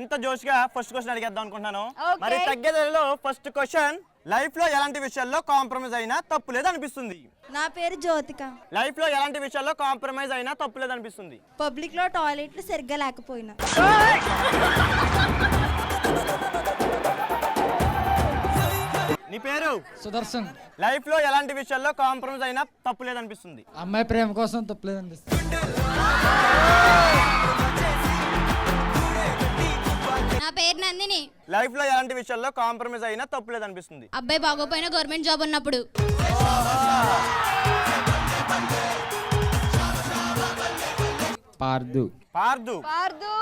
ఇంత జోష్గా first question అడిగేద్దాం అనుకుంటున్నాను. Okay. మరి తగ్గేదేలో ఫస్ట్ క్వశ్చన్, లైఫ్ లో ఎలాంటి విషయాల్లో కాంప్రమైజ్ అయినా తప్పు లేదు అనిపిస్తుంది? నా పేరు జ్యోతిక. లైఫ్ లో ఎలాంటి విషయాల్లో కాంప్రమైజ్ అయినా తప్పు లేదు అనిపిస్తుంది? పబ్లిక్ లో టాయిలెట్లు సరిగ్గా లేకపోయినా. నీ పేరు? సుదర్శన్. లైఫ్ లో ఎలాంటి విషయాల్లో కాంప్రమైజ్ అయినా తప్పు లేదు అనిపిస్తుంది? అమ్మాయి ప్రేమ కోసం తప్పలేదు అనిపిస్తుంది. నా పేరు నందిని. లైఫ్ లో ఎలాంటి విషయాల్లో కాంప్రమైజ్ అయినా తప్పు లేదు అనిపిస్తుంది? అబ్బాయి బాగోపోయినా గవర్నమెంట్ జాబ్ ఉన్నప్పుడు. పార్దు. పార్దు. పార్దు.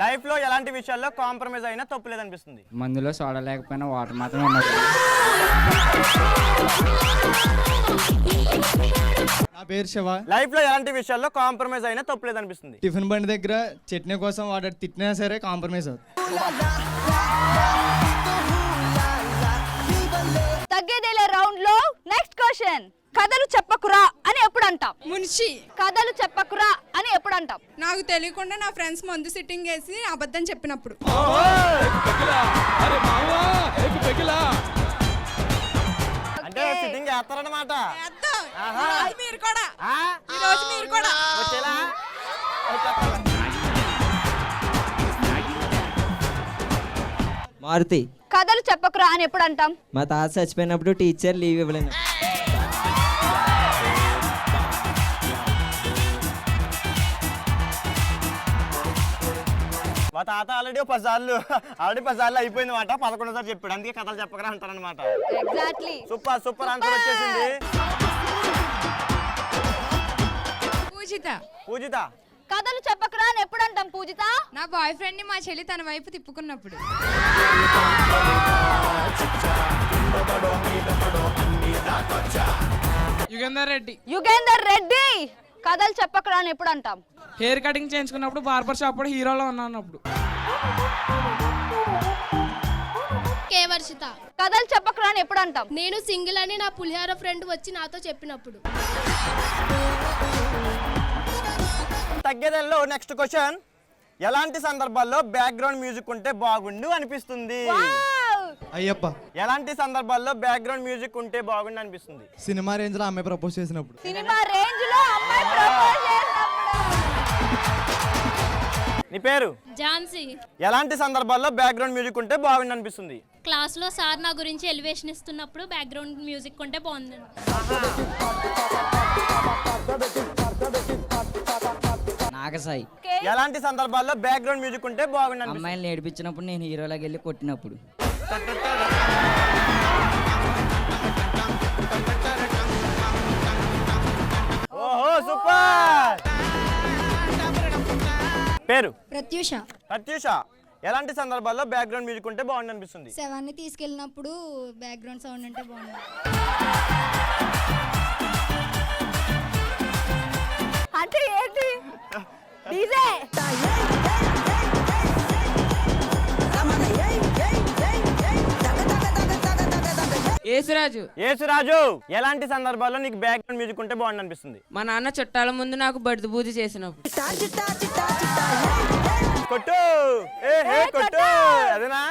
లైఫ్ లో ఎలాంటి విషయాల్లో కాంప్రమైజ్ అయినా తప్పు లేదు అనిపిస్తుంది? మందులో సోడా లేకపోయినా వాటర్ మాత్రమే ఉన్నది. నా పేరు శివ. లైఫ్ లో ఎలాంటి విషయాల్లో కాంప్రమైజ్ అయినా తప్పు లేదు అనిపిస్తుంది? టిఫిన్ బండి దగ్గర చట్నీ కోసం వాడు తిట్టినా సరే కాంప్రమైజ్ అవుతుంది. తగ్గేదేలే రౌండ్ లో నెక్స్ట్ క్వశ్చన్. కథలు చెప్పకురా అని ఎప్పుడు అంటాం? మున్షి. కథలు చెప్పకురా అని ఎప్పుడు అంటాం? నాకు తెలియకుండా నా ఫ్రెండ్స్ ముందు సిట్టింగ్ వేసి అబద్ధం చెప్పినప్పుడు. అంటే సిట్టింగ్ చేస్తారన్నమాట. చేద్దాం. ఆహా. ఈ రోజు మీరు కూడా. ఆ? ఈ రోజు మీరు కూడా. వచ్చేలా? మారుతి. కథలు చెప్పకురా అని ఎప్పుడు అంటాం? మా తాత చచ్చిపోయినప్పుడు టీచర్ లీవ్ ఇవ్వలేదు. మా తాత ఆల్రెడీ 10 సార్లు అయిపోయింది మాట. 11సారి చెప్పాడు, అందుకే కథలు చెప్పకరా అంటారనమాట. ఎగ్జాక్ట్లీ. సూపర్ సూపర్ ఆన్సర్ వచ్చేసింది. పూజిత. పూజిత. కథలు చెప్పకురా అని ఎప్పుడు అంటాం పూజిత? నా బాయ్ ఫ్రెండ్ ని మా చెల్లి తన వైపు తిప్పుకున్నప్పుడు. యుగంధర్ రెడ్డి. యుగేందర్ రెడ్డి. కథలు చెప్పకురా అని ఎప్పుడు అంటాం? హెయిర్ కటింగ్ చేయించుకున్నప్పుడు బార్బర్ షాప్ కూడా హీరోలో ఉన్నప్పుడు. కే వర్షిత. కథలు చెప్పకురా అని ఎప్పుడు అంటాం? నేను సింగిల్ అని నా పులిహార ఫ్రెండ్ వచ్చి నాతో చెప్పినప్పుడు. తగ్గేదల్లో నెక్స్ట్ క్వశ్చన్, ఎలాంటి సందర్భాల్లో బ్యాక్గ్రౌండ్ మ్యూజిక్ ఉంటే బాగుండు అనిపిస్తుంది? అయ్యప్ప. ఎలాంటి సందర్భాల్లో బ్యాక్గ్రౌండ్ మ్యూజిక్ ఉంటే బాగుండు అనిపిస్తుంది? సినిమా రేంజ్ లో అమ్మాయి ప్రపోజ్ చేసినప్పుడు. సినిమా రేంజ్ లో అమ్మాయి ప్రపోజ్ చేసినప్పుడు. నీ పేరు? ఝాన్సీ. ఎలాంటి సందర్భాల్లో బ్యాక్గ్రౌండ్ మ్యూజిక్ ఉంటే బాగుండు అనిపిస్తుంది? క్లాస్ లో సార్ నా గురించి ఎలివేషన్ ఇస్తున్నప్పుడు బ్యాక్గ్రౌండ్ మ్యూజిక్ ఉంటే బాగుంది. నాగసాయి. ఎలాంటి సందర్భాల్లో బ్యాక్గ్రౌండ్ మ్యూజిక్ ఉంటే బాగుండు అనిపిస్తుంది? అమ్మాయిలు నేర్పించినప్పుడు నేను హీరోలాగా వెళ్ళి కొట్టినప్పుడు. ఓహో సూపర్. పేరు? ప్రత్యూష. ప్రత్యూష. ఎలాంటి సందర్భాల్లో బ్యాక్గ్రౌండ్ మ్యూజిక్ ఉంటే బాగుండు అనిపిస్తుంది? శవాన్ని తీసుకెళ్ళినప్పుడు బ్యాక్గ్రౌండ్ సౌండ్ అంటే బాగుంది. అంటే ఏంటి? డీజే. యేసురాజు. యేసురాజు. ఎలాంటి సందర్భాల్లో నీకు బ్యాక్గ్రౌండ్ మ్యూజిక్ ఉంటే బాగుండు అనిపిస్తుంది? మా నాన్న చుట్టాల ముందు నాకు బడిద పూజ చేసినప్పుడు. కొట్టు. ఏ కొట్టు. అదేనా?